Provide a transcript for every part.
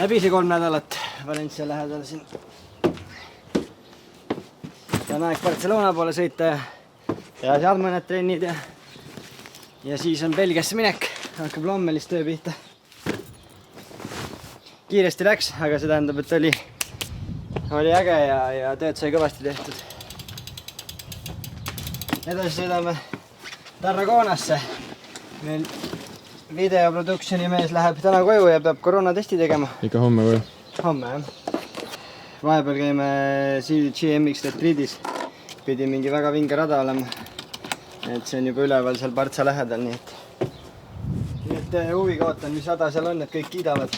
läbi see 3 nädalat Valencia lähedal siin. On aeg Barcelona poole sõita ja seal mõned trennid ja siis on Belgiasse minek. Hakkab lommelist töö pihta. Kiiresti läks, aga see tähendab, et oli äge ja tööd sai kõvasti tehtud. Edasi sõidame Tarragonasse. Meil video productioni mees läheb täna koju ja peab koroonatesti tegema. Ikka homme koju? Homme, jah. Vahepeal käime GMX retriidis. Pidi mingi väga vinge rada olema. Et see on juba üleval seal Partsa lähedal, nii et huviga ootan, mis rada seal on, et kõik kiidavad.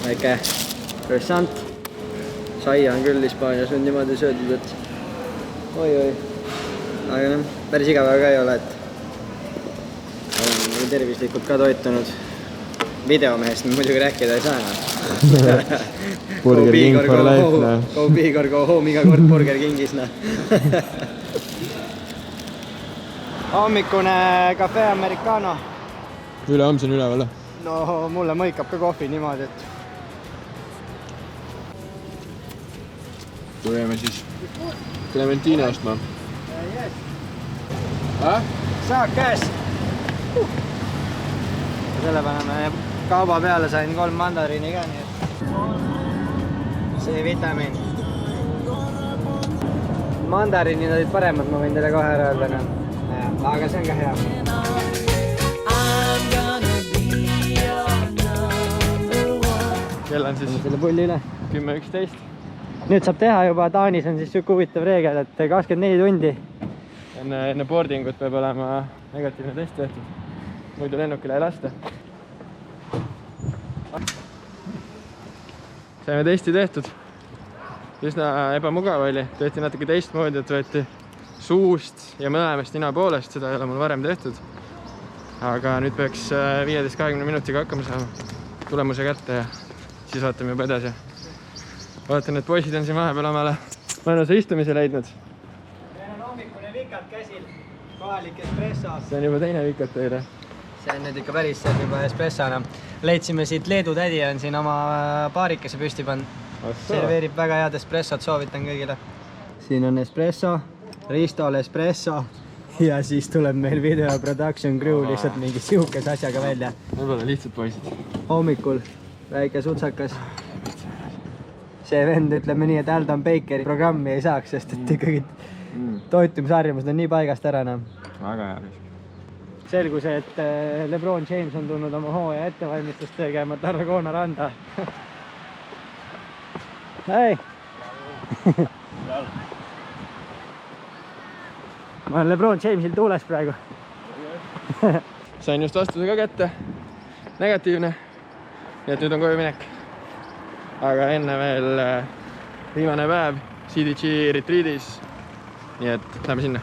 Väike croissant. Saia on küll Hispaanias nüüd niimoodi söödud, et oi. Aga päris igav ka ei ole, et olen tervislikult ka toitunud. Videomehest me muidugi rääkida ei saa. Burger King for life. Go big or go home, iga kord Burger Kingis. Hommikune cafe americano. Ülehomse on üleval. No mulle mõikab ka kohvi niimoodi, et tuleme siis Clementine ostma. Saak käes! Selle paneme kauba peale, sain 3 mandariini ka, nii et C-vitamiin. Mandariinid olid paremad, ma võin teile kohe ära öelda. Aga see on ka hea. Kell on siis selle pulli üle 10:11. Nüüd saab teha juba, Taanis on siis siuke huvitav reegel, et 24 tundi. Enne boardingut peab olema negatiivne test tehtud. Muidu lennukile ei lasta. Saime testi tehtud. Üsna ebamugav oli. Tehti natuke teistmoodi, et võeti suust ja mõlemast nina poolest. Seda ei ole mul varem tehtud. Aga nüüd peaks 15-20 minutiga hakkama saama tulemuse kätte ja siis vaatame juba edasi. Vaatan, et poisid on siin vahepeal omale mõnusa istumise leidnud. Meil on hommikune vikat käsil, kohalik espresso. See on juba teine vikat teile. See on nüüd ikka päris, see on juba espressona. Leidsime siit Leedu tädi on siin oma baarikese püsti pannud. Serveerib väga head espressot, soovitan kõigile. Siin on espresso, Ristol espresso ja siis tuleb meil video production crew lihtsalt mingi sihukese asjaga välja. Võib-olla lihtsalt poisid. Hommikul väike sutsakas. See vend ütleme nii, et Aldon Bakeri programmi ei saaks, sest et ikkagi toitumisharjumused on nii paigast ära. Väga hea risk. Selgus, et LeBron James on tulnud oma hooaja ettevalmistust tegema Tarragona randa. Hei! Ma olen LeBron Jamesil tuules praegu. Sain just vastuse ka kätte. Negatiivne. Nii et nüüd on koju minek. Aga enne veel viimane päev CDG retriidis. Nii et läheme sinna.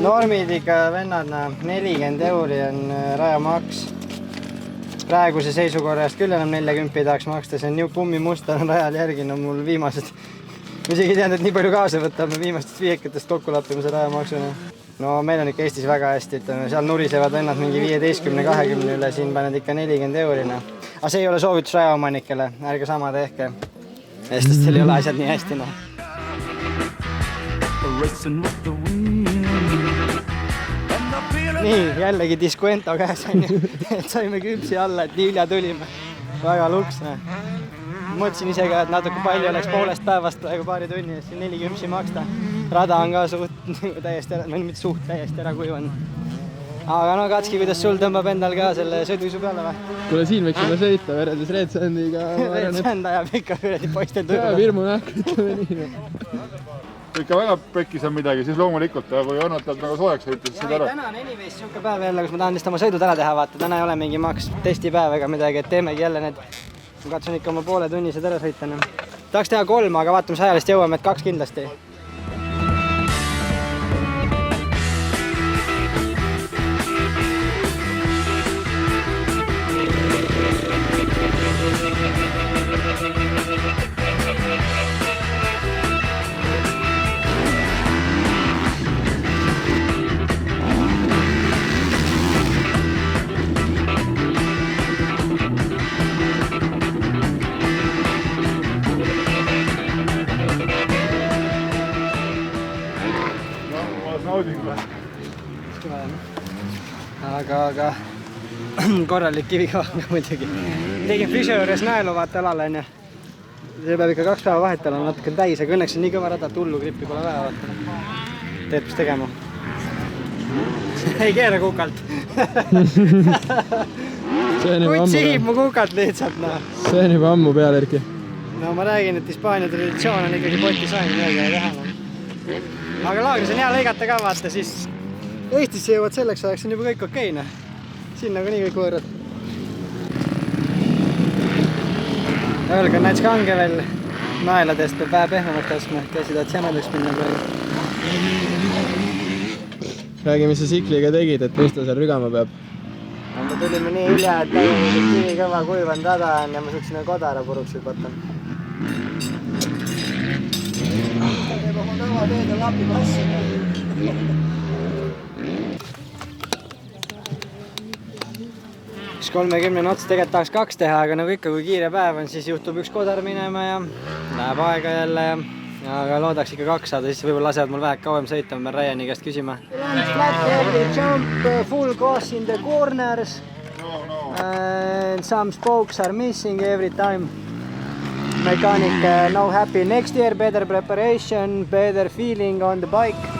Normid ikka vennad, 40 euri on rajamaks. Praeguse seisukorrast küll enam 40 tahaks maksta, see on nii kummimusta on rajal järgi, no mul viimased, ma isegi ei teadnud, et nii palju kaasa võtame viimastest viiekatest kokku lappimise rajamaksuna. No meil on ikka Eestis väga hästi, ütleme, seal nurisevad vennad mingi 15-20 üle, siin paned ikka 40 eurina. Aga see ei ole soovitus rajaomanikele, ärge sama tehke. Eestlastel ei ole asjad nii hästi, noh. Nii, jällegi Discuento käes on ju, et saime küpsi alla, et nii hilja tulime. Väga luks, ne. Mõtlesin ise ka, et natuke palju oleks poolest päevast praegu paari tunni, et siin 4 küpsi maksta. Rada on ka suht täiesti ära, mitte suht täiesti ära kuivanud. Aga no Katski, kuidas sul tõmbab endal ka selle sõiduisu peale või? Kuule, siin võiksime sõita verades Red Sandiga. Red Sand ajab ikka kuradi poistel turba. Jaa, virmu nähku, ütleme nii. ikka väga pekkis on midagi, siis loomulikult, aga kui annatad nagu soojaks sõita, siis seda ära. Täna on anyways siuke päev jälle, kus ma tahan lihtsalt oma sõidud ära teha, vaata, täna ei ole mingi maks testipäev ega midagi, et teemegi jälle need, ma katsun ikka oma poole tunnised ära sõita. Tahaks teha 3, aga vaatame, mis ajalist jõuame, et 2 kindlasti. Aga korralik kivikõva muidugi. Tegin füsio juures naelu vaata alale onju. See peab ikka 2 päeva vahet olema, natuke täis, aga õnneks on nii kõva rada, et hullu grippi pole vaja vaata. Teed mis tegema. Ei keera kukalt. Kuid sihib mu kukalt lihtsalt no. See on juba ammu peal, Erki. No ma räägin, et Hispaania traditsioon on ikkagi poti sain midagi ei teha no. Aga laagris on hea lõigata ka vaata, siis Eestisse jõuad selleks ajaks on juba kõik okei noh. Siin nagu nii kõik võõrad. Õlg on näiteks kange veel naeladest, peab vähe pehmemaks laskma, käisid oot jämedaks minna praegu. Räägi, mis sa sikliga tegid, et mis ta seal rügama peab? No, me tulime nii hilja, et täielikult kivi kõva kuivanud rada on ja ma suutsin kodara puruks hüpata. Teeb oma kõva tööd ja lapi passi. 30 ots tegelikult tahaks 2 teha, aga nagu ikka, kui kiire päev on, siis juhtub 1 kodar minema ja läheb aega jälle. Aga loodaks ikka 2 saada, siis võib-olla lasevad mul vähe kauem sõita, ma pean Raiani käest küsima. Flat heavy jump, full gas in the corners. And some spokes are missing every time. Mechanic no happy. Next year better preparation, better feeling on the bike.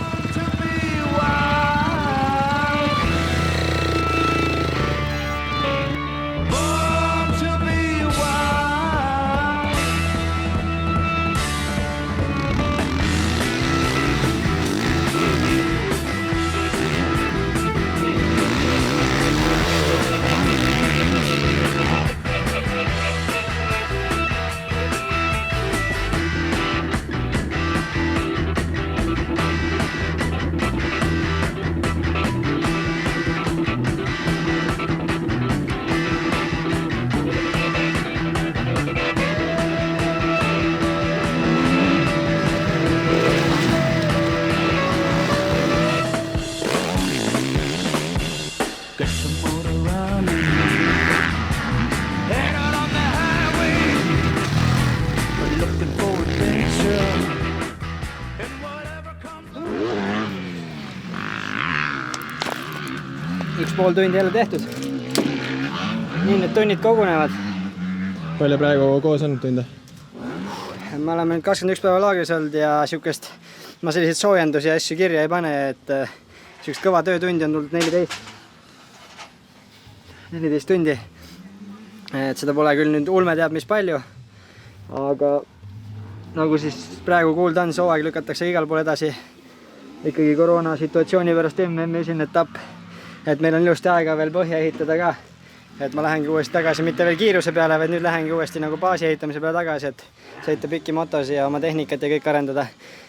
Pool tundi jälle tehtud. Nii need tunnid kogunevad. Palju praegu koos on tunde? Me oleme nüüd 21 päeva laagris olnud ja siukest, ma selliseid soojendusi ja asju kirja ei pane, et siukest kõva töötundi on tulnud 14 tundi. Et seda pole küll nüüd ulme teab mis palju, aga nagu siis praegu kuulda on, sooaeg lükatakse igal pool edasi. Ikkagi koroona situatsiooni pärast MM esimene etapp. Et meil on ilusti aega veel põhja ehitada ka, et ma lähengi uuesti tagasi, mitte veel kiiruse peale, vaid nüüd lähengi uuesti nagu baasi ehitamise peale tagasi, et sõita pikki motosi ja oma tehnikat ja kõik arendada.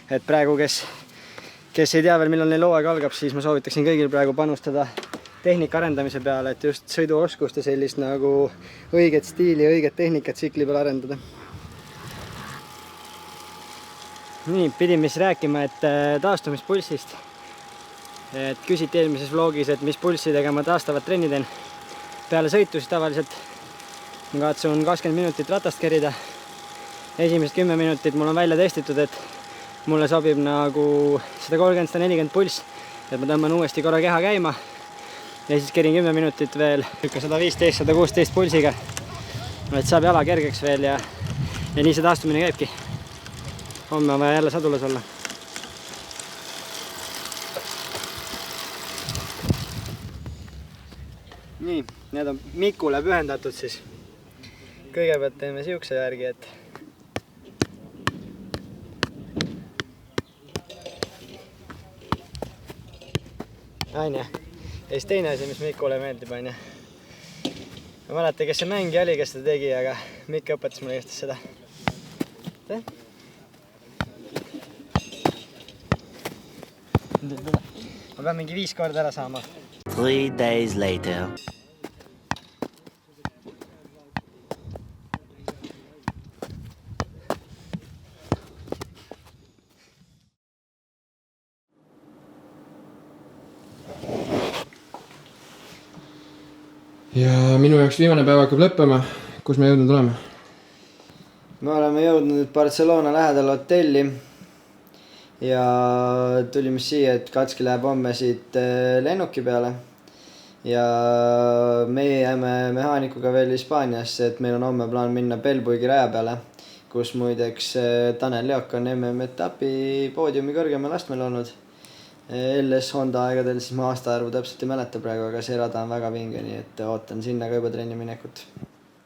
Et praegu, kes ei tea veel, millal neil hooaeg algab, siis ma soovitaksin kõigil praegu panustada tehnika arendamise peale, et just sõiduoskust ja sellist nagu õiget stiili, õiget tehnikat tsikli peale arendada. Nii, pidin mis rääkima, et taastumispulssist. Et küsiti eelmises vlogis, et mis pulssidega ma taastavat trenni teen. Peale sõitu siis tavaliselt ma katsun 20 minutit ratast kerida. Esimesed 10 minutit mul on välja testitud, et mulle sobib nagu 130-140 pulss, et ma tõmban uuesti korra keha käima ja siis kerin 10 minutit veel 115-116 pulsiga, et saab jala kergeks veel ja nii see taastumine käibki. Homme on vaja jälle sadulas olla. Nii, need on Mikule pühendatud siis. Kõigepealt teeme siukse järgi, et Aine. Ja siis teine asi, mis Mikule meeldib, on ju. Ma mäletan, kes see mängija oli, kes seda tegi, aga Mikk õpetas mulle just seda. Ma pean mingi 5 korda ära saama. 3 days later. Ja minu jaoks viimane päev hakkab lõppema. Kus me jõudnud oleme? Me oleme jõudnud Barcelona lähedal hotelli ja tulime siia, et Katski läheb homme siit lennuki peale ja meie jääme mehaanikuga veel Hispaaniasse, et meil on homme plaan minna Belbuigi raja peale, kus muideks Tanel Leok on MM-etapi poodiumi kõrgemal astmel olnud. LS Honda aegadel, siis ma aastaarvu täpselt ei mäleta praegu, aga see rada on väga vinge, nii et ootan sinna ka juba trenni minekut.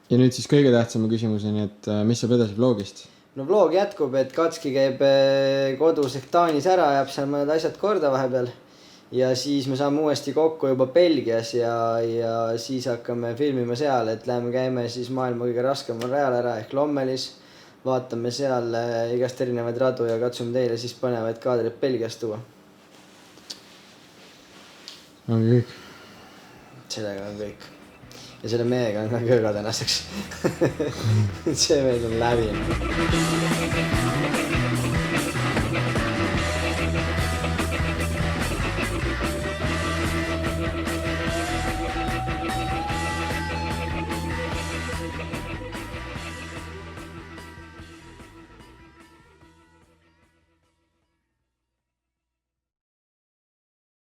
Ja nüüd siis kõige tähtsama küsimuseni, et mis saab edasi vlogist? No vlog jätkub, et Katski käib kodus ehk Taanis ära, jääb seal mõned asjad korda vahepeal ja siis me saame uuesti kokku juba Belgias ja siis hakkame filmima seal, et käime siis maailma kõige raskemal rajal ära ehk Lommelis, vaatame seal igast erinevaid radu ja katsume teile siis põnevaid kaadreid Belgias tuua. On kõik. Sellega on kõik. Ja selle mehega on ka kõõga tänaseks. See meil on läbi.